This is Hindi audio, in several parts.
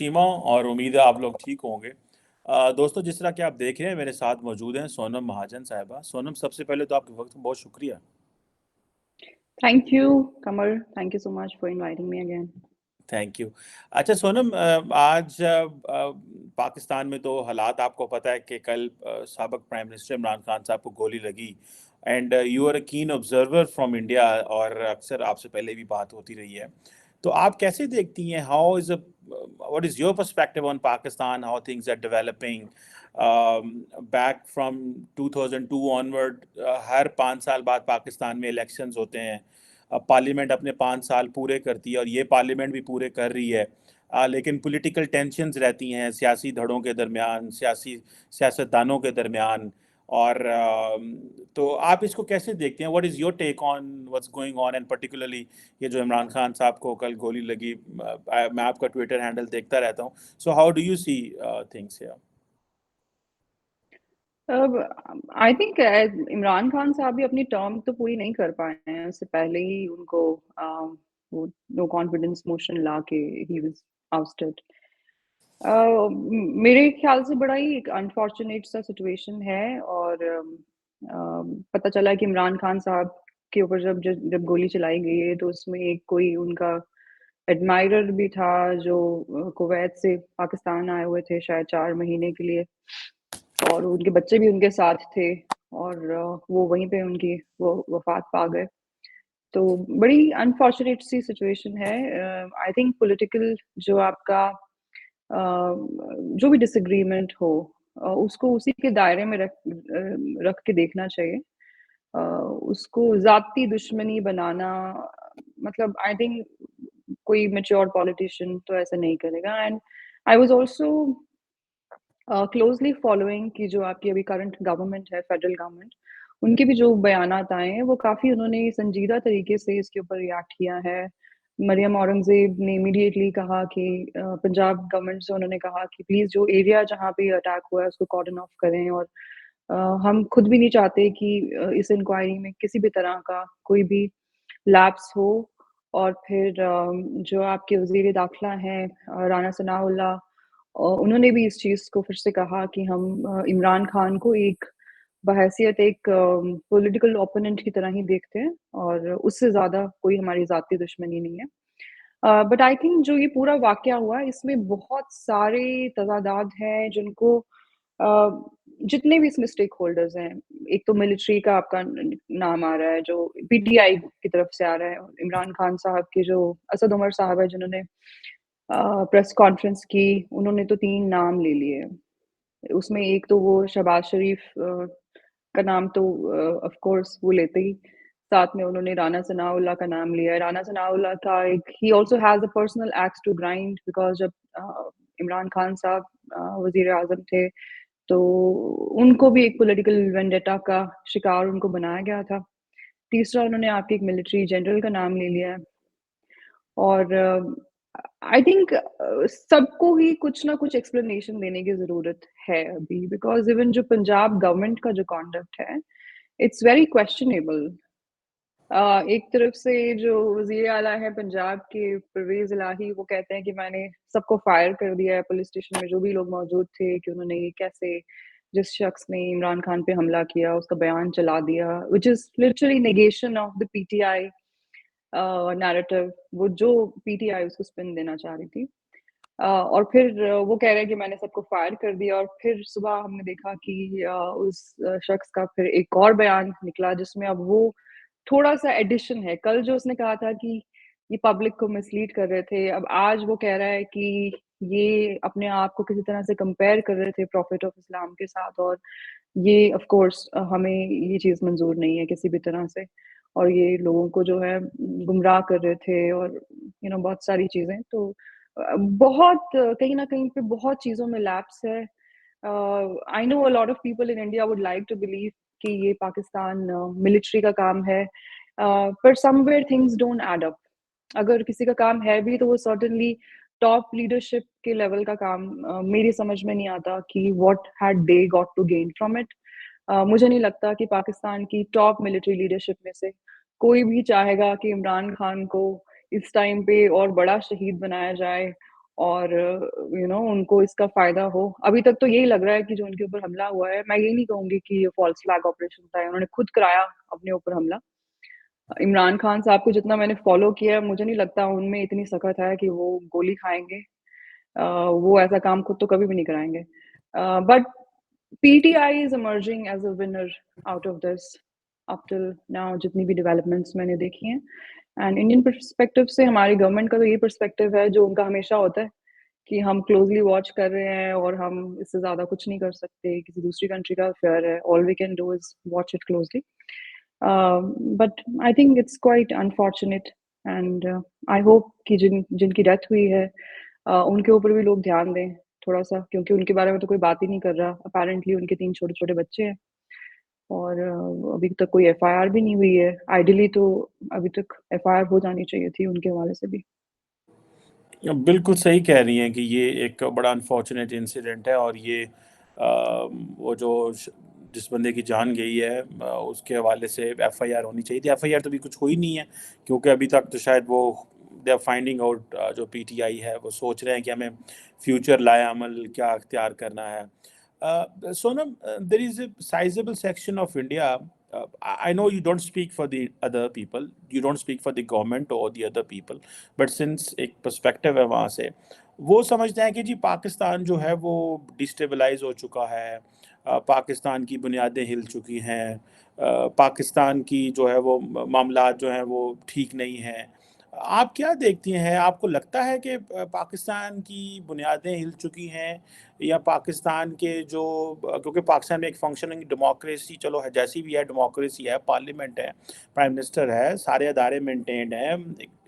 शीमा और उम्मीद है आप लोग ठीक होंगे। दोस्तों, जिस तरह कि आप देख रहे हैं मेरे साथ मौजूद हैं सोनम महाजन साहिबा। सोनम, सबसे पहले तो आपके वक्त में बहुत शुक्रिया। Thank you, Kamal. Thank you so much for inviting me again. Thank you. अच्छा सोनम, आज पाकिस्तान में तो हालात आपको पता है कि कल साबिक प्राइम मिनिस्टर इमरान खान साहब को गोली लगी। एंड यू आर अ कीन ऑब्जर्वर फ्रॉम इंडिया, और अक्सर आपसे पहले भी बात होती रही है। तो आप कैसे देखती हैं, how is what is your perspective on Pakistan, how things are developing back from 2002 onward? हर 5 साल बाद पाकिस्तान में इलेक्शंस होते हैं। अब पार्लियामेंट अपने 5 साल पूरे करती है और ये पार्लियामेंट भी पूरे कर रही है। लेकिन पॉलिटिकल टेंशन्स रहती हैं सियासी धड़ों के दरमियान, सियासतदानों के दरमियान। और तो आप इसको कैसे देखते हैं? What is your take on what's going on, and particularly ये जो इमरान खान साहब को कल गोली लगी? मैं आपका ट्विटर हैंडल देखता रहता हूँ। सो how do you see things here? अब आई थिंक इमरान खान साहब भी अपनी टर्म तो पूरी नहीं कर पाए हैं। उससे पहले ही उनको वो नो कॉन्फिडेंस मोशन ला के ही वाज आउस्टेड। मेरे ख्याल से बड़ा ही एक अनफॉर्चुनेट सा सिचुएशन है। और पता चला कि इमरान खान साहब के ऊपर जब जब जब गोली चलाई गई है तो उसमें एक कोई उनका एडमायरर भी था जो कुवैत से पाकिस्तान आए हुए थे शायद 4 महीने के लिए, और उनके बच्चे भी उनके साथ थे। और वो वहीं पे उनकी वो वफात पा गए। तो बड़ी अनफॉर्चुनेट सी सिचुएशन है। आई थिंक पॉलिटिकल जो आपका जो भी डिसएग्रीमेंट हो उसको उसी के दायरे में रख के देखना चाहिए। उसको ज़ाती दुश्मनी बनाना, मतलब आई थिंक कोई मैच्योर पॉलिटिशियन तो ऐसा नहीं करेगा। And I was also closely following कि जो आपकी अभी करंट गवर्नमेंट है, फेडरल गवर्नमेंट, उनके भी जो बयानात आए हैं वो काफ़ी उन्होंने संजीदा तरीके से इसके ऊपर रिएक्ट किया है। मरियम औरंगज़ेब ने इमीडिएटली कहा कि पंजाब गवर्नमेंट से उन्होंने कहा कि प्लीज़ जो एरिया जहाँ पे अटैक हुआ है उसको कॉर्डन ऑफ करें। और हम खुद भी नहीं चाहते कि इस इंक्वायरी में किसी भी तरह का कोई भी लैप्स हो। और फिर जो आपके वज़ीर दाखिला हैं राना सनाउल्लाह, उन्होंने भी इस चीज़ को फिर से कहा कि हम इमरान खान को एक बहैसियत एक पॉलिटिकल ओपोनेंट की तरह ही देखते हैं और उससे ज़्यादा कोई हमारी ज़ाती दुश्मनी नहीं है। बट आई थिंक जो ये पूरा वाक़या हुआ इसमें बहुत सारे तज़ादात हैं जिनको अ, जितने भी इसमें स्टेक होल्डर्स हैं, एक तो मिलिट्री का आपका नाम आ रहा है जो पीटीआई की तरफ से आ रहा है। इमरान खान साहब के जो असद उमर साहब है जिन्होंने प्रेस कॉन्फ्रेंस की, उन्होंने तो 3 नाम ले लिए। उसमें एक तो वो शहबाज शरीफ का नाम तो ऑफ कोर्स वो लेते ही, साथ में उन्होंने राना सनाउल्लाह का नाम लिया है। राना सनाउल्लाह का एक ही also has a personal axe to grind because जब इमरान खान साहब वज़ीर आज़म थे तो उनको भी एक पॉलिटिकल वेंडेटा का शिकार उनको बनाया गया था। तीसरा उन्होंने आपके एक मिलिट्री जनरल का नाम ले लिया है। और आई थिंक सबको ही कुछ ना कुछ एक्सप्लेनेशन देने की ज़रूरत है अभी, बिकॉज़ इवन जो पंजाब गवर्नमेंट का जो कॉन्डक्ट है, इट्स वेरी क्वेश्चनेबल। एक तरफ से जो वज़ीर आला हैं पंजाब के परवेज़ इलाही, वो कहते हैं कि मैंने सबको फायर कर दिया है पुलिस स्टेशन में जो भी लोग मौजूद थे, कि उन्होंने ये कैसे जिस शख्स ने इमरान खान पे हमला किया उसका बयान चला दिया, which is literally negation of the PTI narrative, वो जो पीटीआई उसको स्पिन देना चाह रही थी। और फिर वो कह रहे हैं कि मैंने सबको फायर कर दिया। और फिर सुबह हमने देखा कि उस शख्स का फिर एक और बयान निकला जिसमें अब वो थोड़ा-सा एडिशन है। कल जो उसने कहा था कि ये पब्लिक को मिसलीड कर रहे थे, अब आज वो कह रहा है कि ये अपने आप को किसी तरह से कंपेयर कर रहे थे प्रॉफिट ऑफ इस्लाम के साथ। और ये ऑफ कोर्स हमें ये चीज़ मंज़ूर नहीं है किसी भी तरह से। और ये लोगों को जो है गुमराह कर रहे थे और बहुत सारी चीज़ें। तो बहुत कहीं न कहीं पे बहुत चीज़ों में लैप्स है। I know a lot of people in India would like to believe कि ये पाकिस्तान मिलिट्री का काम है, पर somewhere things don't add up. अगर किसी का काम है भी तो वो सर्टेनली टॉप लीडरशिप के लेवल का काम मेरी समझ में नहीं आता कि what had they got to gain from it. मुझे नहीं लगता कि पाकिस्तान की टॉप मिलिट्री लीडरशिप में से कोई भी चाहेगा कि इमरान खान को इस टाइम पे और बड़ा शहीद बनाया जाए और उनको इसका फ़ायदा हो। अभी तक तो यही लग रहा है कि जो उनके ऊपर हमला हुआ है, मैं ये नहीं कहूँगी कि ये फ़ॉल्स फ्लैग ऑपरेशन था, उन्होंने खुद कराया अपने ऊपर हमला। इमरान खान साहब को जितना मैंने फ़ॉलो किया है, मुझे नहीं लगता उनमें इतनी सकत है कि वो गोली खाएँगे। वो ऐसा काम खुद तो कभी भी नहीं कराएँगे। But PTI is emerging as a winner out of this up till now, जितनी भी डेवलपमेंट्स मैंने देखी हैं। एंड इंडियन पर्सपेक्टिव से हमारी गवर्नमेंट का तो ये पर्सपेक्टिव है जो उनका हमेशा होता है कि हम क्लोज़ली वॉच कर रहे हैं और हम इससे ज़्यादा कुछ नहीं कर सकते, किसी दूसरी कंट्री का अफ़ेयर है, all we can do is watch it closely. But I think it's quite unfortunate and I hope कि जिनकी डेथ हुई है उनके ऊपर भी लोग ध्यान दें थोड़ा-सा, क्योंकि उनके बारे में तो कोई बात ही नहीं कर रहा। अपैरेंटली उनके 3 छोटे-छोटे बच्चे हैं और अभी तक कोई एफआईआर भी नहीं हुई है। आइडियली तो अभी तक एफआईआर हो जानी चाहिए थी उनके हवाले से भी। बिल्कुल सही कह रही हैं कि ये एक बड़ा अनफॉर्चुनेट इंसिडेंट है और ये वो जो जिस बंदे की जान गई है उसके हवाले से एफआईआर होनी चाहिए थी। एफआईआर तो अभी कुछ हुई नहीं है क्योंकि अभी तक तो शायद वो दे आर फाइंडिंग आउट। जो पीटीआई है वो सोच रहे हैं कि हमें फ्यूचर लाया अमल क्या अख्तियार करना है। Sonam, there is a sizable section of India. I know you don't speak for the other people, you don't speak for the government or the other people, but since एक पर्सपेक्टिव है वहाँ से, वो समझते हैं कि जी पाकिस्तान जो है वो डिस्टेबलाइज हो चुका है। पाकिस्तान की बुनियादें हिल चुकी हैं। पाकिस्तान की जो है वो मामलात जो हैं वो ठीक नहीं हैं। आप क्या देखती हैं? आपको लगता है कि पाकिस्तान की बुनियादें हिल चुकी हैं या पाकिस्तान के जो क्योंकि पाकिस्तान में एक फंक्शनिंग डेमोक्रेसी चलो है, जैसी भी है डेमोक्रेसी है, पार्लियामेंट है, प्राइम मिनिस्टर है, सारे अदारे मेंटेन्ड हैं,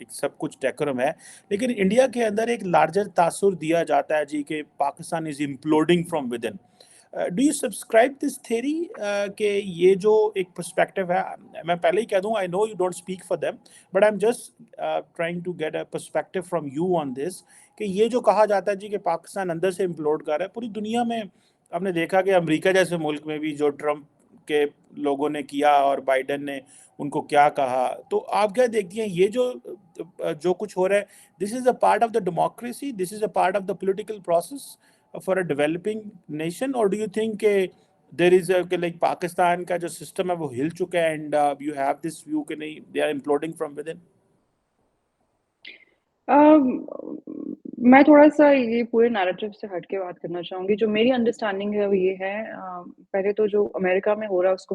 एक सब कुछ डेकोरम है। लेकिन इंडिया के अंदर एक लार्जर तासुर दिया जाता है जी कि Pakistan is imploding from within. Do you subscribe this theory कि ये जो एक पर्सपेक्टिव है, मैं पहले ही कह दूं I know you don't speak for them, but I am just trying to get a perspective from you on this कि ये जो कहा जाता है जी कि पाकिस्तान अंदर से इम्प्लोड कर रहा है पूरी दुनिया में। आपने देखा कि अमेरिका जैसे मुल्क में भी जो ट्रम्प के लोगों ने किया और बाइडेन ने उनको क्या कहा, तो आप क्या देखती हैं ये जो जो कुछ हो रहा है, this is a part of the democracy, this is a part of the political process for a developing nation, और डू यू थिंक के देर इज लाइक पाकिस्तान का जो सिस्टम है वो हिल चुका है and you have this view कि नहीं they are imploding from within? Um, मैं थोड़ा-सा ये पूरे नैरेटिव से हट के बात करना चाहूँगी। जो मेरी अंडरस्टैंडिंग है वो ये है, पहले तो जो अमेरिका में हो रहा है उसको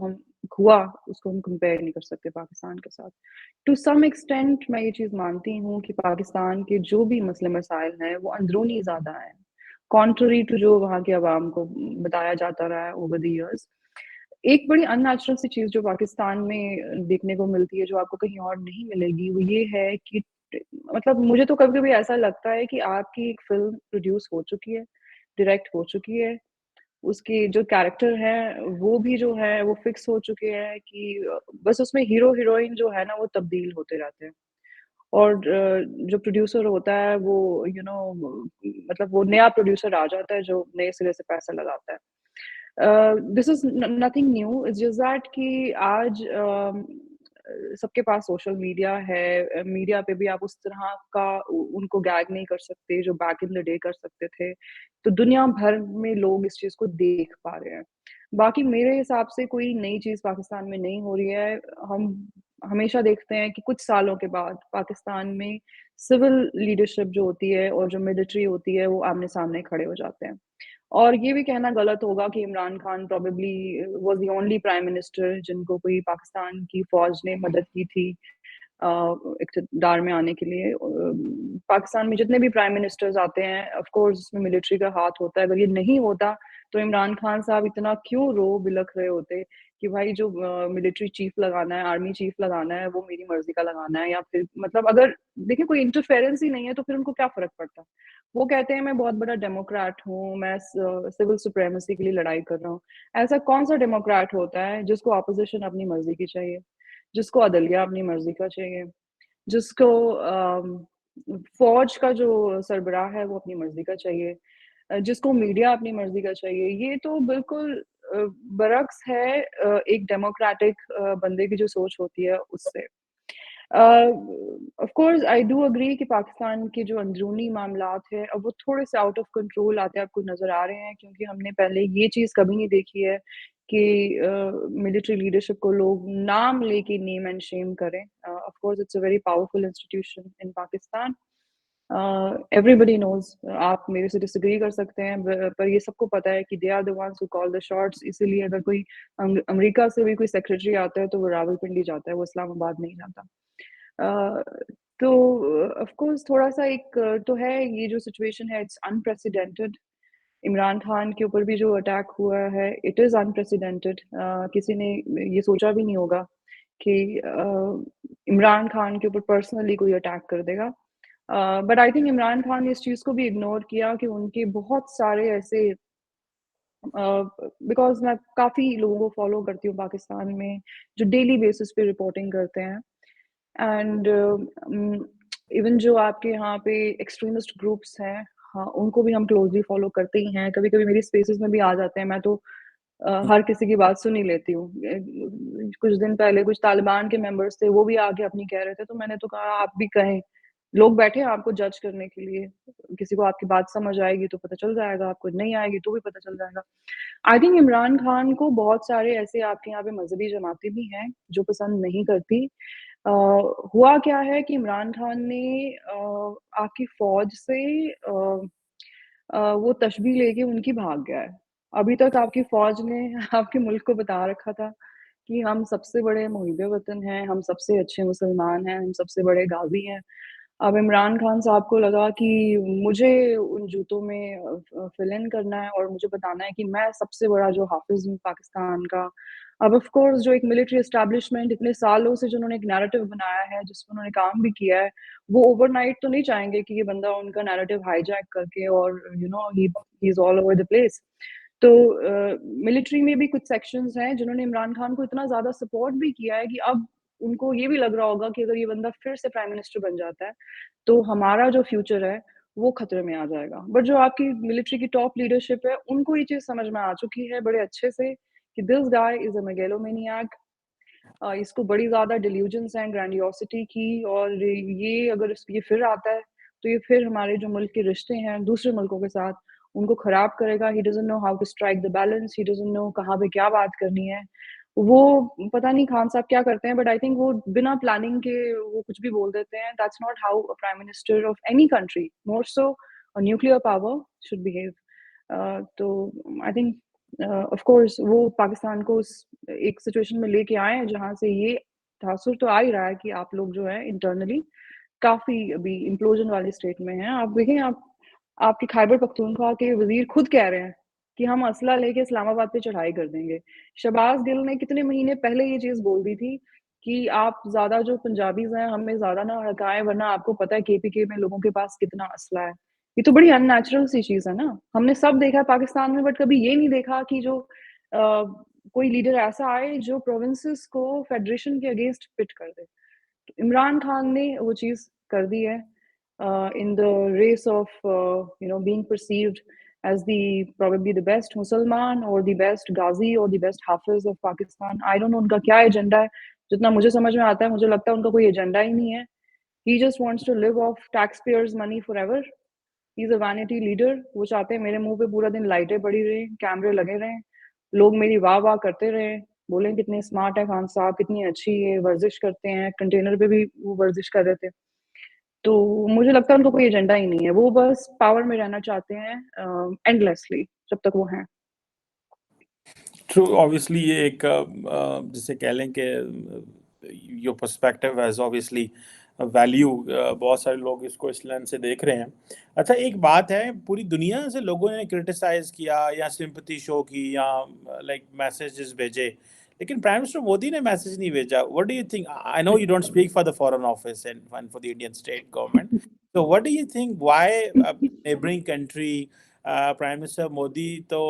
हम कंपेयर नहीं कर सकते पाकिस्तान के साथ। टू सम एक्सटेंट मैं ये चीज़ मानती हूँ कि पाकिस्तान के जो भी मसले-मसाइल हैं वो अंदरूनी ज़्यादा हैं, कॉन्ट्ररी टू जो वहाँ के अवाम को बताया जाता रहा है ओवर द इयर्स। एक बड़ी अननेचुरल सी चीज़ जो पाकिस्तान में देखने को मिलती है, जो आपको कहीं और नहीं मिलेगी, वो ये है कि मतलब मुझे तो कभी-कभी ऐसा लगता है कि आपकी एक फ़िल्म प्रोड्यूस हो चुकी है, डायरेक्ट हो चुकी है, उसके जो कैरेक्टर हैं, वो भी जो है वो फ़िक्स हो चुके हैं कि बस उसमें हीरो-हीरोइन जो है ना, वो तब्दील होते रहते हैं। और जो प्रोड्यूसर होता है वो मतलब वो नया प्रोड्यूसर आ जाता है जो नए सिरे से पैसा लगाता है। दिस इज़ न nothing new, it's just that कि आज सबके पास सोशल मीडिया है। मीडिया पे भी आप उस तरह का उनको गैग नहीं कर सकते जो बैक इन द डे कर सकते थे। तो दुनिया भर में लोग इस चीज़ को देख पा रहे हैं। बाकी मेरे हिसाब से कोई नई चीज़ पाकिस्तान में नहीं हो रही है। हम हमेशा देखते हैं कि कुछ सालों के बाद पाकिस्तान में सिविल लीडरशिप जो होती है और जो मिलिट्री होती है वो आमने-सामने खड़े हो जाते हैं। और ये भी कहना गलत होगा कि Imran Khan probably was the only prime minister जिनको कोई पाकिस्तान की फ़ौज ने मदद की थी इक़्तिदार में आने के लिए। पाकिस्तान में जितने भी प्राइम मिनिस्टर्स आते हैं, ऑफ़ कोर्स उसमें मिलिट्री का हाथ होता है। अगर ये नहीं होता, तो इमरान खान साहब इतना क्यों रो-बिलख रहे होते कि भाई जो मिलिट्री चीफ़ लगाना है, आर्मी चीफ़ लगाना है, वो मेरी मर्ज़ी का लगाना है, या फिर मतलब अगर देखिए कोई इंटरफेरेंस ही नहीं है, तो फिर उनको क्या फ़र्क पड़ता? वो कहते हैं मैं बहुत बड़ा डेमोक्रेट हूँ, मैं सिविल सुप्रीमेसी के लिए लड़ाई कर रहा हूँ। ऐसा कौन-सा डेमोक्रेट होता है जिसको ऑपोज़िशन अपनी मर्ज़ी की चाहिए? जिसको अदलिया अपनी मर्ज़ी का चाहिए, जिसको फ़ौज का जो सरबराह है वो अपनी मर्ज़ी का चाहिए, जिसको मीडिया अपनी मर्ज़ी का चाहिए। ये तो बिल्कुल बरअक्स है एक डेमोक्रेटिक बंदे की जो सोच होती है उससे। Of course I do agree कि पाकिस्तान के जो अंदरूनी मामलात हैं, अब वो थोड़े से आउट ऑफ कंट्रोल आते आपको नज़र आ रहे हैं, क्योंकि हमने पहले ये चीज़ कभी नहीं देखी है कि मिलिट्री लीडरशिप को लोग नाम लेके नेम एंड शेम करें। Of course it's a very powerful institution in Pakistan. Everybody knows, आप मेरे से डिसएग्री कर सकते हैं, पर ये सबको पता है कि they are the ones who call the shots. इसीलिए अगर कोई अमेरिका से भी कोई सेक्रेटरी आता है तो वो रावलपिंडी जाता है, वो इस्लामाबाद नहीं जाता। अ, तो ऑफ कोर्स थोड़ा-सा एक तो है, ये जो सिचुएशन है इट्स अनप्रेसिडेंटेड। इमरान खान के ऊपर भी जो अटैक हुआ है, इट इज़ अनप्रेसिडेंटेड। किसी ने ये सोचा भी नहीं होगा कि इमरान खान के ऊपर पर्सनली कोई अटैक कर देगा। But I think Imran Khan ने इस चीज़ को भी इग्नोर किया कि उनके बहुत सारे ऐसे बिकॉज़ मैं काफ़ी लोगों को फ़ॉलो करती हूँ पाकिस्तान में, जो डेली बेसिस पे रिपोर्टिंग करते हैं। एंड इवन जो आपके यहाँ पे एक्सट्रीमिस्ट ग्रुप्स हैं, हाँ, उनको भी हम क्लोज़ली फ़ॉलो करते ही हैं। कभी-कभी मेरी स्पेसेस में भी आ जाते हैं, मैं तो हर किसी की बात सुन ही लेती हूँ। कुछ दिन पहले कुछ तालिबान के मेंबर्स थे, वो भी आके अपनी कह रहे थे, तो मैंने तो कहा आप भी कहें। लोग बैठे हैं आपको जज करने के लिए, किसी को आपकी बात समझ आएगी तो पता चल जाएगा, आपको नहीं आएगी तो भी पता चल जाएगा। आई थिंक इमरान खान को बहुत सारे ऐसे आपके यहाँ पे मज़हबी जमातें भी हैं, जो पसंद नहीं करती। अ, हुआ क्या है कि इमरान खान ने आपकी फ़ौज से वो तशबीह लेके उनकी भाग गया है। अभी तक आपकी फ़ौज ने आपके मुल्क को बता रखा था कि हम सबसे बड़े मुहिब वतन हैं, हम सबसे अच्छे मुसलमान हैं, हम सबसे बड़े गाज़ी हैं। अब इमरान खान साहब को लगा कि मुझे उन जूतों में फिल इन करना है और मुझे बताना है कि मैं सबसे बड़ा जो हाफ़िज़ हूँ पाकिस्तान का। अब ऑफ़ कोर्स जो एक मिलिट्री एस्टेब्लिशमेंट इतने सालों से जिन्होंने एक नैरेटिव बनाया है, जिस पे उन्होंने काम भी किया है, वो ओवरनाइट तो नहीं चाहेंगे कि ये बंदा उनका नैरेटिव हाईजैक करके और he is all over the place. तो मिलिट्री में भी कुछ सेक्शंस हैं जिन्होंने इमरान खान को इतना ज़्यादा सपोर्ट भी किया है कि अब उनको ये भी लग रहा होगा कि अगर ये बंदा फिर से प्राइम मिनिस्टर बन जाता है, तो हमारा जो फ्यूचर है, वो खतरे में आ जाएगा। बट जो आपकी मिलिट्री की टॉप लीडरशिप है, उनको ये चीज़ समझ में आ चुकी है बड़े अच्छे से कि दिस गाय इज़ अ मेगालोमैनियाक। इसको बड़ी ज़्यादा डिल्यूजन्स हैं ग्रैंडियोसिटी की, और ये अगर ये फिर आता है, तो ये फिर हमारे जो मुल्क के रिश्ते हैं दूसरे मुल्कों के साथ, उनको ख़राब करेगा। He doesn't know how to strike the balance, he doesn't know कहाँ पे क्या बात करनी है। वो पता नहीं खान साहब क्या करते हैं, बट आई थिंक वो बिना प्लानिंग के वो कुछ भी बोल देते हैं। That's not how a prime minister of any country, more so a nuclear power should behave. तो आई थिंक ऑफ कोर्स वो पाकिस्तान को उस एक सिचुएशन में लेके आए हैं जहाँ से ये तासुर तो आ ही रहा है कि आप लोग जो है इंटरनली काफ़ी अभी इम्प्लोजन वाली स्टेट में हैं। आप देखें, आप आपके खैबर पख्तूनख्वा के वज़ीर खुद कह रहे हैं कि हम असला लेके इस्लामाबाद पे चढ़ाई कर देंगे। शहबाज़ गिल ने कितने महीने पहले ये चीज़ बोल दी थी कि आप ज़्यादा जो पंजाबीज़ हैं, हमें ज़्यादा ना हड़काएँ, वरना आपको पता है केपीके में लोगों के पास कितना असला है। ये तो बड़ी अननेचुरल सी चीज़ है ना। हमने सब देखा है पाकिस्तान में, बट कभी ये नहीं देखा कि जो कोई लीडर ऐसा आए जो प्रोविंसेस को फेडरेशन के अगेंस्ट पिट कर दे। तो इमरान खान ने वो चीज़ कर दी है in the race of being perceived as the probably the best मुसलमान और द बेस्ट गाज़ी और द बेस्ट हाफ़िज़ of Pakistan. I don't know उनका क्या एजेंडा है। जितना मुझे समझ में आता है, मुझे लगता है उनका कोई एजेंडा ही नहीं है। He just wants to live off taxpayers money forever. He is a vanity leader. वो चाहते हैं मेरे मुँह पे पूरा दिन लाइटें पड़ी रहें, कैमरे लगे रहें, लोग मेरी वाह-वाह करते रहें, बोलें कितने स्मार्ट है खान साहब, कितनी अच्छी ये वर्ज़िश करते हैं। कंटेनर पे भी वो वर्ज़िश कर रहे थे। तो मुझे लगता है उनका कोई एजेंडा ही नहीं है। वो बस पावर में रहना चाहते हैं एंडलेसली, जब तक वो हैं। ट्रू, ऑब्वियसली ये एक जिसे कह लें कि your perspective has obviously value. बहुत सारे लोग इसको इस लेंस से देख रहे हैं। अच्छा, एक बात है, पूरी दुनिया से लोगों ने क्रिटिसाइज़ किया या सिंपैथी शो की या लाइक मैसेजेस भेजे, लेकिन प्राइम मिनिस्टर मोदी ने मैसेज नहीं भेजा। What do you think? I know you don't speak for the foreign office and for the Indian state government, so what do you think why neighbouring country prime minister Modi तो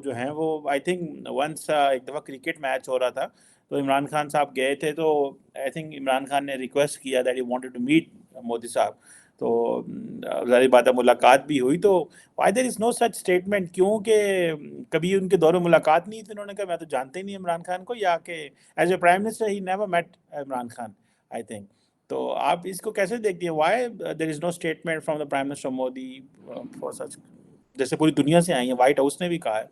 जो हैं वो आई थिंक वंस एक दफ़ा क्रिकेट मैच हो रहा था, तो इमरान खान साहब गए थे, तो आई थिंक इमरान खान ने रिक्वेस्ट किया that he wanted to meet Modi साहब। तो ज़ाहिर बात है मुलाकात भी हुई। तो why there is no such statement? क्यों कि कभी उनके दौर में मुलाकात नहीं थी, उन्होंने कहा मैं तो जानते ही नहीं इमरान खान को, या कि as a prime minister he never met Imran Khan I think. तो आप इसको कैसे देखती हैं? Why there is no statement from the prime minister Modi for such? जैसे पूरी दुनिया से आई है, व्हाइट हाउस ने भी कहा है।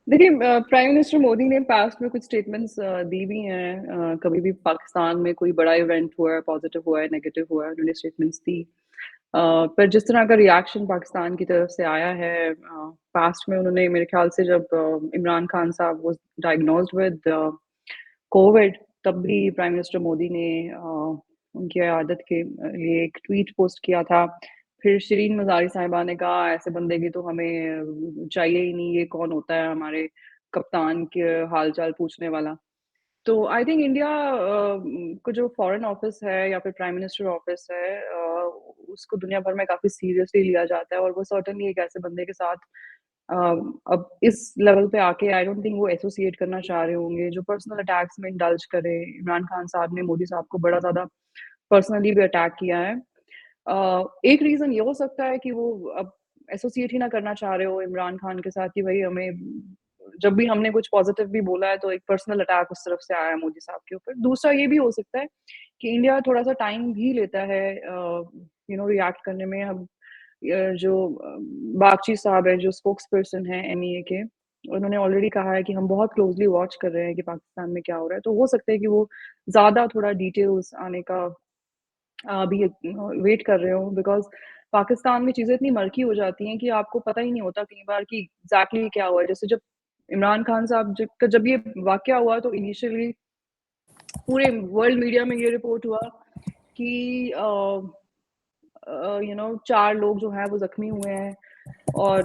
देखिए, प्राइम मिनिस्टर मोदी ने पास्ट में कुछ स्टेटमेंट्स दी भी हैं। कभी भी पाकिस्तान में कोई बड़ा इवेंट हुआ है, पॉजिटिव हुआ है, नेगेटिव हुआ है, उन्होंने स्टेटमेंट्स दी। पर जिस तरह का रिएक्शन पाकिस्तान की तरफ से आया है, पास्ट में उन्होंने मेरे ख्याल से जब इमरान खान साहब वाज डायग्नोज्ड विद कोविड, तब भी प्राइम मिनिस्टर मोदी ने उनकी इयादत के लिए एक ट्वीट पोस्ट किया था। फिर शिरीन मज़ारी साहिबा ने कहा, ऐसे बंदे की तो हमें चाहिए ही नहीं, ये कौन होता है हमारे कप्तान के हाल-चाल पूछने वाला। तो आई थिंक इंडिया को जो फॉरेन ऑफिस है या फिर प्राइम मिनिस्टर ऑफिस है, उसको दुनिया भर में काफ़ी सीरियसली लिया जाता है, और वो सर्टेनली एक ऐसे बंदे के साथ अब इस लेवल पे आके आई डोंट थिंक वो एसोसिएट करना चाह रहे होंगे, जो पर्सनल अटैक्स में इंडल्ज करे। इमरान खान साहब ने मोदी साहब को बड़ा ज़्यादा पर्सनली भी अटैक किया है। एक रीज़न ये हो सकता है कि वो अब एसोसिएट ही ना करना चाह रहे हो इमरान खान के साथ, कि भई हमें जब भी हमने कुछ पॉज़िटिव भी बोला है तो एक पर्सनल अटैक उस तरफ से आया है मोदी साहब के ऊपर। दूसरा ये भी हो सकता है कि इंडिया थोड़ा-सा टाइम भी लेता है रिएक्ट करने में। अब जो बागची साहब हैं, जो स्पोक्स पर्सन हैं एमईए के, उन्होंने ऑलरेडी कहा है कि हम बहुत क्लोज़ली वॉच कर रहे हैं कि पाकिस्तान में क्या हो रहा है। तो हो सकता है कि वो ज़्यादा थोड़ा डिटेल्स आने का अभी वेट कर रहे हो, बिकॉज़ पाकिस्तान में चीज़ें इतनी मर्की हो जाती हैं कि आपको पता ही नहीं होता कई बार कि एग्ज़ैक्टली क्या हुआ है। जैसे जब इमरान खान साहब जब ये वाक़या हुआ, तो इनिशियली पूरे वर्ल्ड मीडिया में ये रिपोर्ट हुआ कि 4 लोग जो हैं वो ज़ख्मी हुए हैं, और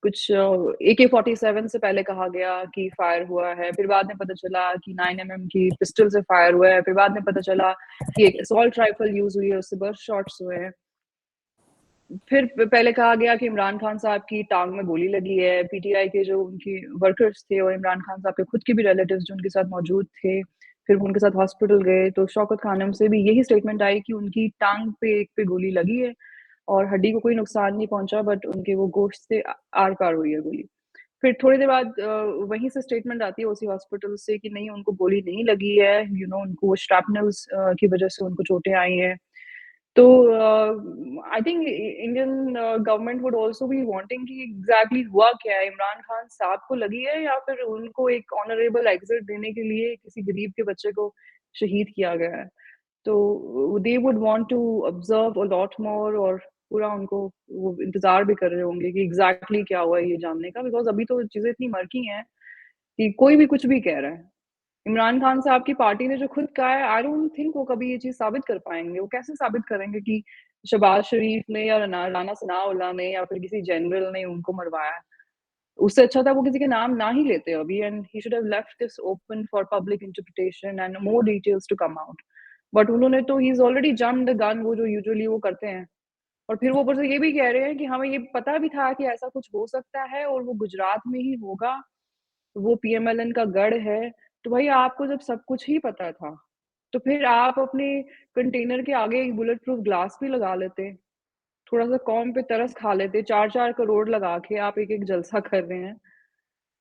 कुछ AK-47 से पहले कहा गया कि फायर हुआ है, फिर बाद में पता चला कि 9mm की पिस्टल से फायर हुआ है, फिर बाद में पता चला कि एक असॉल्ट राइफल यूज़ हुई है, उससे बर्स्ट शॉट्स हुए हैं। फिर पहले कहा गया कि इमरान खान साहब की टाँग में गोली लगी है, पीटीआई के जो उनकी वर्कर्स थे और इमरान खान साहब के खुद के भी रिलेटिव्स जो उनके साथ मौजूद थे, फिर वो उनके साथ हॉस्पिटल गए, तो शौकत खानम से भी यही स्टेटमेंट आई कि उनकी टाँग पे एक पे गोली लगी है, और हड्डी को कोई नुकसान नहीं पहुँचा, बट उनके वो गोश्त से आर-पार हुई है गोली। फिर थोड़ी देर बाद वहीं से स्टेटमेंट आती है उसी हॉस्पिटल से कि नहीं, उनको गोली नहीं लगी है, उनको वो श्रैपनल्स की वज़ह से उनको चोटें आई हैं। तो I think Indian government would also be wanting कि एग्ज़ैक्टली हुआ क्या है? इमरान खान साहब को लगी है, या फिर उनको एक ऑनरेबल एग्ज़िट देने के लिए किसी गरीब के बच्चे को शहीद किया गया है? तो they would want to observe a lot more, और पूरा उनको वो इंतज़ार भी कर रहे होंगे कि एग्ज़ैक्टली क्या हुआ है ये जानने का, बिकॉज़ अभी तो चीज़ें इतनी मर्की हैं कि कोई भी कुछ भी कह रहा है। इमरान खान साहब की पार्टी ने जो खुद कहा है, आई डोंट थिंक वो कभी ये चीज़ साबित कर पाएँगे। वो कैसे साबित करेंगे कि शहबाज़ शरीफ ने या राना सनाउल्लाह ने या फिर किसी जनरल ने उनको मरवाया है? उससे अच्छा था वो किसी के नाम ना ही लेते अभी, and he should have left this open for public interpretation and more details to come out. But उन्होंने तो he is already jumped the gun, वो जो यूजुअली वो करते हैं। और फिर वो ऊपर से ये भी कह रहे हैं कि हमें ये पता भी था कि ऐसा कुछ हो सकता है और वो गुजरात में ही होगा, वो पीएमएलएन का गढ़ है। तो भाई, आपको जब सब कुछ ही पता था, तो फिर आप अपने कंटेनर के आगे एक बुलेट प्रूफ ग्लास भी लगा लेते। थोड़ा-सा कौम पे तरस खा लेते, 4-4 करोड़ लगा के आप एक-एक जलसा कर रहे हैं।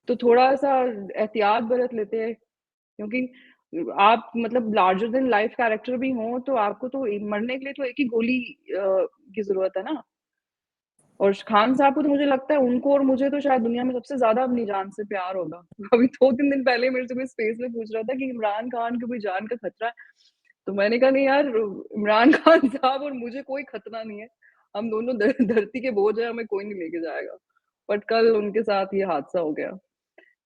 तो थोड़ा-सा एहतियात बरत लेते, क्योंकि आप मतलब लार्जर देन लाइफ कैरेक्टर भी हों, तो आपको तो मरने के लिए तो एक ही गोली की ज़रूरत है ना। और खान साहब को तो मुझे लगता है उनको और मुझे तो शायद दुनिया में सबसे ज़्यादा अपनी जान से प्यार होगा। अभी 2-3 दिन पहले मेरे से कोई स्पेस में पूछ रहा था कि इमरान खान को कोई जान का खतरा है? तो मैंने कहा नहीं यार, इमरान खान साहब और मुझे कोई खतरा नहीं है। हम दोनों धरती के बोझ हैं, हमें कोई नहीं लेके जाएगा। बट कल उनके साथ ये हादसा हो गया,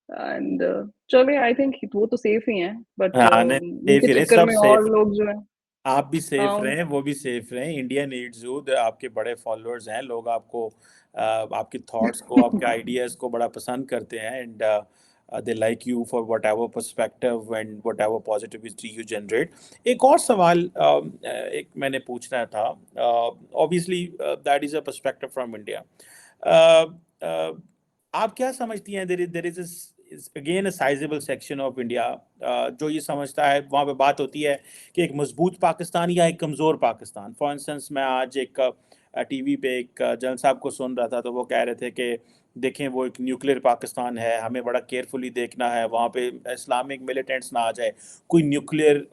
एंड चलिए, आई थिंक वो तो सेफ ही हैं, बट हाँ, नहीं, उनके सेफ ही रहे, चक्कर सब में सेफ। और लोग जो हैं। आप भी सेफ हाँ। रहें, वो भी सेफ रहें। India needs you. आपके बड़े फॉलोअर्स हैं, लोग आपको आपके थॉट्स को, आपके आइडियाज़ को बड़ा पसंद करते हैं, and they like you for whatever perspective and whatever positivity you generate. एक और सवाल एक मैंने पूछना था। Obviously that is a perspective from India. आप क्या समझती हैं? There is again a sizeable section of India जो ये समझता है, वहाँ पे बात होती है कि एक मजबूत पाकिस्तान या एक कमज़ोर पाकिस्तान। फॉर इंस्टेंस, मैं आज एक टीवी पे एक जनरल साहब को सुन रहा था, तो वो कह रहे थे कि देखें वो एक न्यूक्लियर पाकिस्तान है, हमें बड़ा केयरफुली देखना है, वहाँ पे इस्लामिक मिलिटेंट्स ना आ जाए, कोई न्यूक्लियर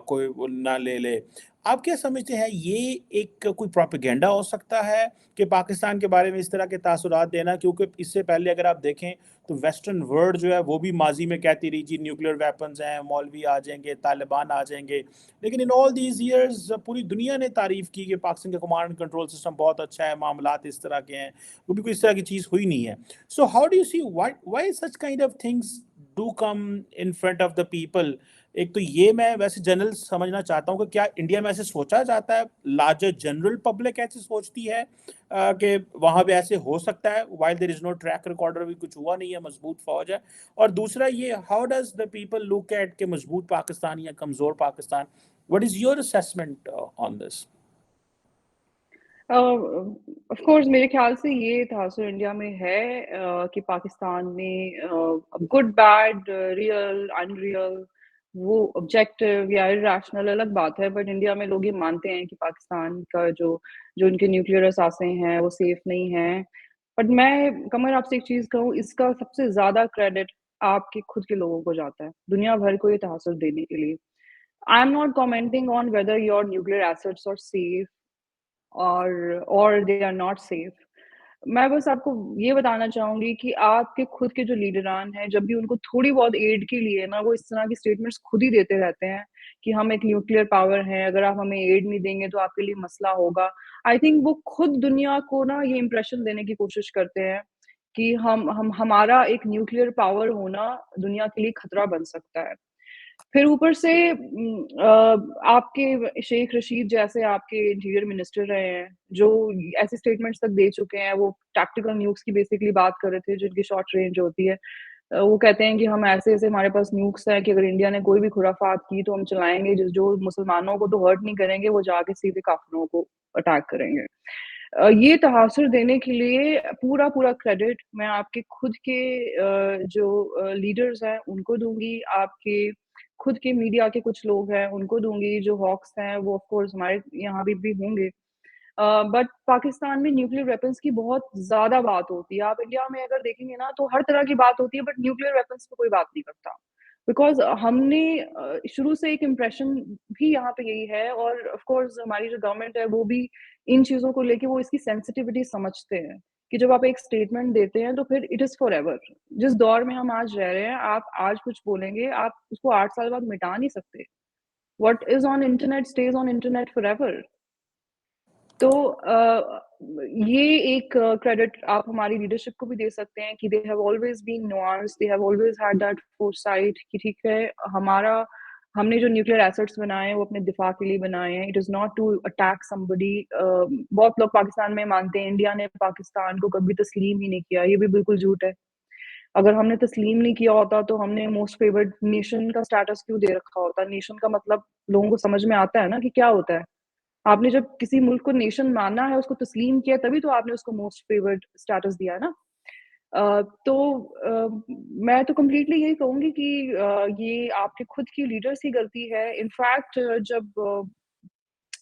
कोई वो ना ले ले। आप क्या समझते हैं, ये एक कोई प्रोपेगेंडा हो सकता है कि पाकिस्तान के बारे में इस तरह के तासुरात देना? क्योंकि इससे पहले अगर आप देखें तो वेस्टर्न वर्ल्ड जो है वो भी माजी में कहती रही जी न्यूक्लियर वेपन्स हैं, मौलवी आ जाएंगे, तालिबान आ जाएंगे, लेकिन इन ऑल दीज इयर्स पूरी दुनिया ने तारीफ की कि पाकिस्तान का कमांड एंड कंट्रोल सिस्टम बहुत अच्छा है, मामलात इस तरह के हैं, वो भी कोई इस तरह की चीज़ हुई नहीं है। So how do you see why such kind of things do come in front of the people? एक तो ये मैं वैसे जनरल समझना चाहता हूँ कि क्या इंडिया में ऐसे सोचा जाता है, लार्जर जनरल पब्लिक ऐसे सोचती है कि वहाँ पे ऐसे हो सकता है, while there is no track record, भी कुछ हुआ नहीं है, मजबूत फौज है। और दूसरा ये, how does the people look at के मजबूत पाकिस्तान या कमजोर Pakistan? What is your assessment on this? Of course मेरे ख्याल से ये तासुर इंडिया में है कि पाकिस्तान में गुड बैड रियल अनरियल वो ऑब्जेक्टिव या इरेशनल अलग बात है, बट इंडिया में लोग ये मानते हैं कि पाकिस्तान का जो जो उनके न्यूक्लियर असासे हैं वो सेफ नहीं है। बट मैं कमर आपसे एक चीज कहूँ, इसका सबसे ज्यादा क्रेडिट आपके खुद के लोगों को जाता है दुनिया भर को ये तहसुर देने के लिए। I am not commenting on whether your nuclear assets are safe और दे आर नॉट सेफ। मैं बस आपको ये बताना चाहूँगी कि आपके खुद के जो लीडरान हैं, जब भी उनको थोड़ी बहुत एड के लिए ना, वो इस तरह की स्टेटमेंट्स खुद ही देते रहते हैं कि हम एक न्यूक्लियर पावर हैं, अगर आप हमें एड नहीं देंगे तो आपके लिए मसला होगा। आई थिंक वो खुद दुनिया को ना ये इंप्रेशन देने की कोशिश करते हैं कि हम हमारा एक न्यूक्लियर पावर होना दुनिया के लिए खतरा बन सकता है। फिर ऊपर से आपके शेख रशीद जैसे आपके इंटीरियर मिनिस्टर रहे हैं, जो ऐसे स्टेटमेंट्स तक दे चुके हैं, वो टैक्टिकल न्यूक्स की बेसिकली बात कर रहे थे, जिनकी शॉर्ट रेंज होती है। वो कहते हैं कि हम ऐसे-ऐसे हमारे पास न्यूक्स हैं कि अगर इंडिया ने कोई भी खुराफात की तो हम चलाएँगे, जो मुसलमानों को तो हर्ट नहीं करेंगे, वो जाके सीधे काफ़िरों को अटैक करेंगे। ये तहासुर देने के लिए पूरा-पूरा क्रेडिट मैं आपके खुद के जो लीडर्स हैं, उनको दूँगी, आपके खुद के मीडिया के कुछ लोग हैं, उनको दूँगी, जो हॉक्स हैं, वो ऑफ कोर्स हमारे यहाँ भी होंगे। बट पाकिस्तान में न्यूक्लियर वेपन्स की बहुत ज़्यादा बात होती है। आप इंडिया में अगर देखेंगे ना, तो हर तरह की बात होती है, बट न्यूक्लियर वेपन्स पे कोई बात नहीं करता। बिकॉज़ हमने शुरू से एक इम्प्रेशन भी यहाँ पे यही है, और ऑफ कोर्स हमारी जो गवर्नमेंट है, वो भी इन चीज़ों को लेके वो इसकी सेंसिटिविटी समझते हैं, कि जब आप एक स्टेटमेंट देते हैं, तो फिर इट इज़ फॉरएवर। जिस दौर में हम आज रह रहे हैं, आप आज कुछ बोलेंगे, आप उसको 8 साल बाद मिटा नहीं सकते। What is on internet stage on internet forever. तो ये एक क्रेडिट आप हमारी लीडरशिप को भी दे सकते हैं कि they have always been nuanced, they have always had that foresight कि ठीक है, हमारा हमने जो न्यूक्लियर एसेट्स बनाए हैं, वो अपने दिफा के लिए बनाए हैं। It is not to attack somebody. बहुत लोग पाकिस्तान में मानते हैं, इंडिया ने पाकिस्तान को कभी तस्लीम ही नहीं किया। ये भी बिल्कुल झूठ है। अगर हमने तस्लीम नहीं किया होता, तो हमने मोस्ट फेवर्ड नेशन का स्टेटस क्यों दे रखा होता? नेशन का मतलब लोगों को समझ में आता है ना कि क्या होता है। आपने जब किसी मुल्क को नेशन माना है, उसको तस्लीम किया, तभी तो आपने उसको मोस्ट फेवर्ड स्टेटस दिया है ना। तो मैं तो कंप्लीटली यही कहूँगी कि ये आपके खुद की लीडर्स की गलती है। इनफैक्ट जब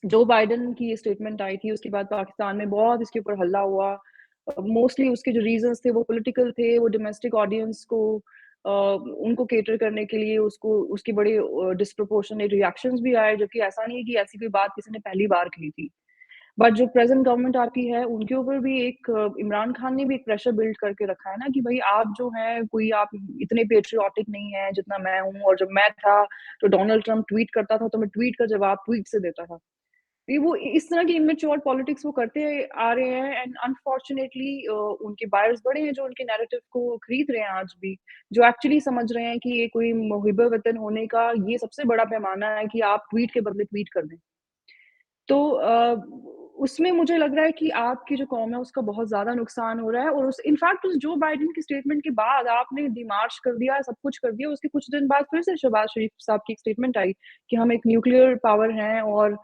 जो बाइडेन की ये स्टेटमेंट आई थी, उसके बाद पाकिस्तान में बहुत इसके ऊपर हल्ला हुआ। मोस्टली उसके जो रीज़न्स थे वो पॉलिटिकल थे, वो डोमेस्टिक ऑडियंस को उनको कैटर करने के लिए उसको उसके बड़े डिस्प्रोपोर्शनेट रिएक्शंस भी आए, जबकि ऐसा नहीं है कि ऐसी कोई बात किसी ने पहली बार कही थी। बट जो प्रेज़ेंट गवर्नमेंट आपकी है, उनके ऊपर भी एक इमरान खान ने भी एक प्रेशर बिल्ड करके रखा है ना कि भई आप जो हैं, कोई आप इतने पैट्रियोटिक नहीं हैं जितना मैं हूँ, और जब मैं था, तो डोनाल्ड ट्रम्प ट्वीट करता था, तो मैं ट्वीट का जवाब ट्वीट से देता था। ये वो इस तरह की इमेच्योर पॉलिटिक्स वो करते आ रहे हैं, एंड अनफॉर्चुनेटली उनके बायर्स बड़े हैं जो उनके नैरेटिव को खरीद रहे हैं आज भी, जो एक्चुअली समझ रहे हैं कि ये कोई मुहिब वतन होने का ये सबसे बड़ा पैमाना है कि आप ट्वीट के बदले ट्वीट कर दें। तो उसमें मुझे लग रहा है कि आपकी जो कौम है उसका बहुत ज़्यादा नुकसान हो रहा है, और उस इनफैक्ट उस जो बाइडेन की स्टेटमेंट के बाद आपने डिमार्च कर दिया, सब कुछ कर दिया, उसके कुछ दिन बाद फिर से शहबाज शरीफ साहब की एक स्टेटमेंट आई कि हम एक न्यूक्लियर पावर हैं, और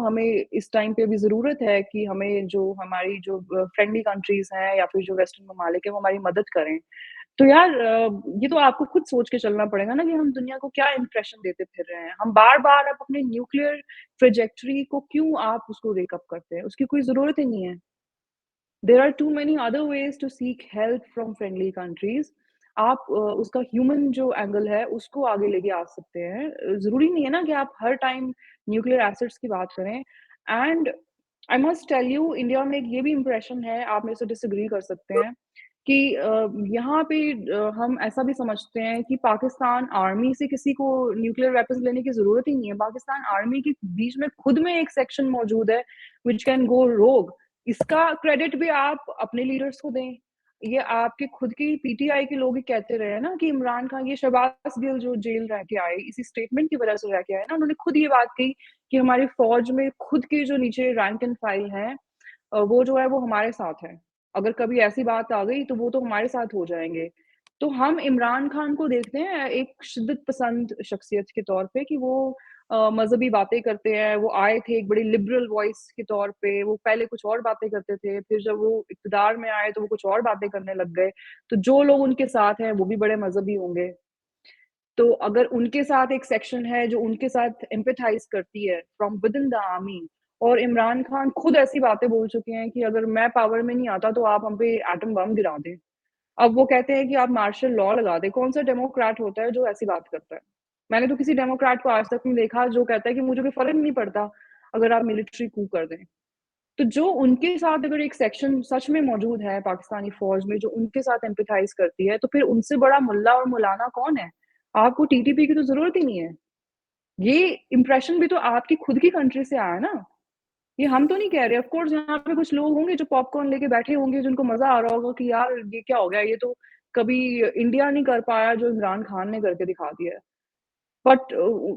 हमें इस टाइम पे अभी ज़रूरत है कि हमें जो हमारी जो फ्रेंडली कंट्रीज़ हैं या फिर जो वेस्टर्न ममालिक हैं, वो हमारी मदद करें। तो यार ये तो आपको खुद सोच के चलना पड़ेगा ना कि हम दुनिया को क्या इंप्रेशन देते फिर रहे हैं। हम बार-बार अब अपने न्यूक्लियर ट्रैजेक्टरी को क्यों आप उसको रेकअप करते हैं? उसकी कोई ज़रूरत ही नहीं है। There are too many other ways to seek help from friendly countries. आप उसका ह्यूमन जो एंगल है, उसको आगे लेके आ सकते हैं। ज़रूरी नहीं है ना कि आप हर टाइम न्यूक्लियर एसिड्स की बात करें। And I must tell you, India में एक ये भी इंप्रेशन है, आप मेरे से डिसएग्री कर सकते हैं, कि यहाँ पे हम ऐसा भी समझते हैं कि पाकिस्तान आर्मी से किसी को न्यूक्लियर वेपन्स लेने की ज़रूरत ही नहीं है। पाकिस्तान आर्मी के बीच में खुद में एक सेक्शन मौजूद है व्हिच कैन गो रोग। इसका क्रेडिट भी आप अपने लीडर्स को दें। ये आपके खुद के पीटीआई के लोग ही कहते रहे हैं ना कि इमरान खान, ये शहबाज गिल जो जेल रह के आए, इसी स्टेटमेंट की वजह से रह के आए ना, उन्होंने खुद ये बात कही कि हमारी फ़ौज में खुद के जो नीचे रैंक एंड फाइल हैं, वो जो है वो हमारे साथ है। अगर कभी ऐसी बात आ गई तो वो तो हमारे साथ हो जाएँगे। तो हम इमरान खान को देखते हैं एक शिद्दत पसंद शख्सियत के तौर पे कि वो मज़हबी बातें करते हैं। वो आए थे एक बड़ी लिबरल वॉइस के तौर पे, वो पहले कुछ और बातें करते थे, फिर जब वो इक़्तिदार में आए तो वो कुछ और बातें करने लग गए। तो जो लोग उनके साथ हैं वो भी बड़े मज़हबी होंगे। तो अगर उनके साथ एक सेक्शन है जो उनके साथ एम्पैथाइज़ करती है फ्रॉम विदिन द आर्मी, और इमरान खान खुद ऐसी बातें बोल चुके हैं कि अगर मैं पावर में नहीं आता तो आप हम पे एटम बम गिरा दें। अब वो कहते हैं कि आप मार्शल लॉ लगा दें। कौन-सा डेमोक्रेट होता है जो ऐसी बात करता है? मैंने तो किसी डेमोक्रेट को आज तक नहीं देखा जो कहता है कि मुझे कोई फ़र्क नहीं पड़ता अगर आप मिलिट्री कू कर दें। तो जो उनके साथ अगर एक सेक्शन सच में मौजूद है पाकिस्तानी फ़ौज में जो उनके साथ एम्पैथाइज़ करती है, तो फिर उनसे बड़ा मुल्ला और मौलाना कौन है? आपको टीटीपी की तो ज़रूरत ही नहीं है। ये इंप्रेशन भी तो आपकी खुद की कंट्री से आया ना। ये हम तो नहीं कह रहे। ऑफ कोर्स यहाँ पे कुछ लोग होंगे जो पॉपकॉर्न लेके बैठे होंगे, जिनको मज़ा आ रहा होगा कि यार ये क्या हो गया? ये तो कभी इंडिया नहीं कर पाया जो इमरान खान ने करके दिखा दिया है। बट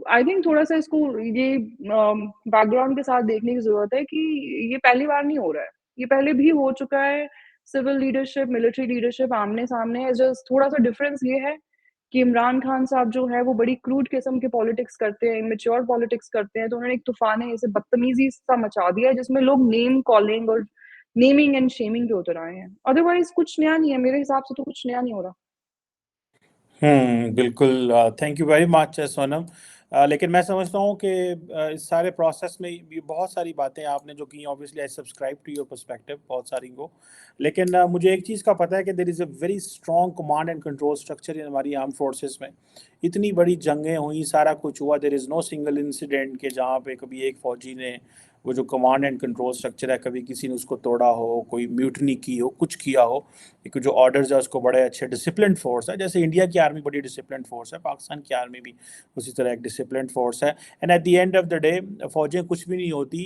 आई थिंक थोड़ा-सा इसको ये बैकग्राउंड के साथ देखने की ज़रूरत है कि ये पहली बार नहीं हो रहा है। ये पहले भी हो चुका है। सिविल लीडरशिप, मिलिट्री लीडरशिप आमने-सामने है। जस्ट थोड़ा-सा डिफरेंस ये है कि इमरान खान साहब जो है वो बड़ी क्रूड किस्म के पॉलिटिक्स करते हैं, इमैच्योर पॉलिटिक्स करते हैं, तो उन्होंने एक तूफ़ान ऐसे बदतमीज़ी सा मचा दिया है जिसमें लोग नेम कॉलिंग और नेमिंग एंड शेमिंग पे उतर आए हैं। अदरवाइज़ कुछ नया नहीं है, मेरे हिसाब से तो कुछ नया नहीं हो रहा। बिल्कुल thank you very much Sonam. लेकिन मैं समझता हूँ कि इस सारे प्रोसेस में भी बहुत सारी बातें आपने जो की obviously I subscribe to your perspective बहुत सारी को। लेकिन मुझे एक चीज़ का पता है कि there is a very strong command and control structure in हमारी आर्म फोर्सेस में। इतनी बड़ी जंगें हुई, सारा कुछ हुआ, there is no single incident कि जहाँ पे कभी एक फ़ौजी ने वो जो कमांड एंड कंट्रोल स्ट्रक्चर है कभी किसी ने उसको तोड़ा हो, कोई म्यूटनी की हो, कुछ किया हो। एक जो ऑर्डर्स है उसको बड़े अच्छे डिसिप्लिन्ड फोर्स है, जैसे इंडिया की आर्मी बड़ी डिसिप्लिन्ड फोर्स है, पाकिस्तान की आर्मी भी उसी तरह एक डिसिप्लिन्ड फोर्स है। And at the end of the day फ़ौजें कुछ भी नहीं होती,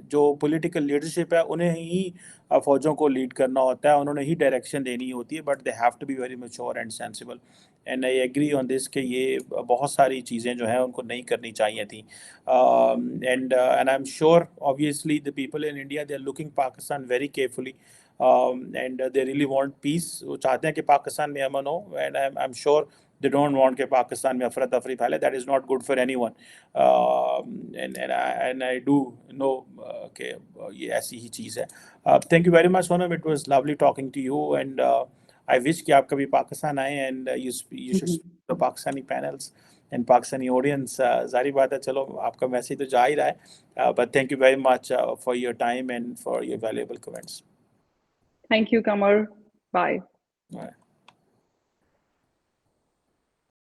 जो पॉलिटिकल लीडरशिप है उन्हें ही फ़ौजों को लीड करना होता है, उन्होंने ही डायरेक्शन देनी होती है, but they have to be very mature and sensible. And I agree on this कि ये बहुत सारी चीज़ें जो हैं उनको नहीं करनी चाहिए थी। And I am sure obviously the people in India they are looking Pakistan very carefully and they really want peace. वो चाहते हैं कि पाकिस्तान में अमन हो, and I am sure they don't want कि पाकिस्तान में अफरा तफरी फैले। That is not good for anyone. And I do know कि ये ऐसी ही चीज़ है। Thank you very much Sonam, it was lovely talking to you, and I wish कि आप कभी पाकिस्तान आए and you should the Pakistani panels and Pakistani audience. ज़ाहिर बात है, चलो आपका मैसेज तो जा ही रहा है, but thank you very much for your time and for your valuable comments. Thank you Qamar. Bye.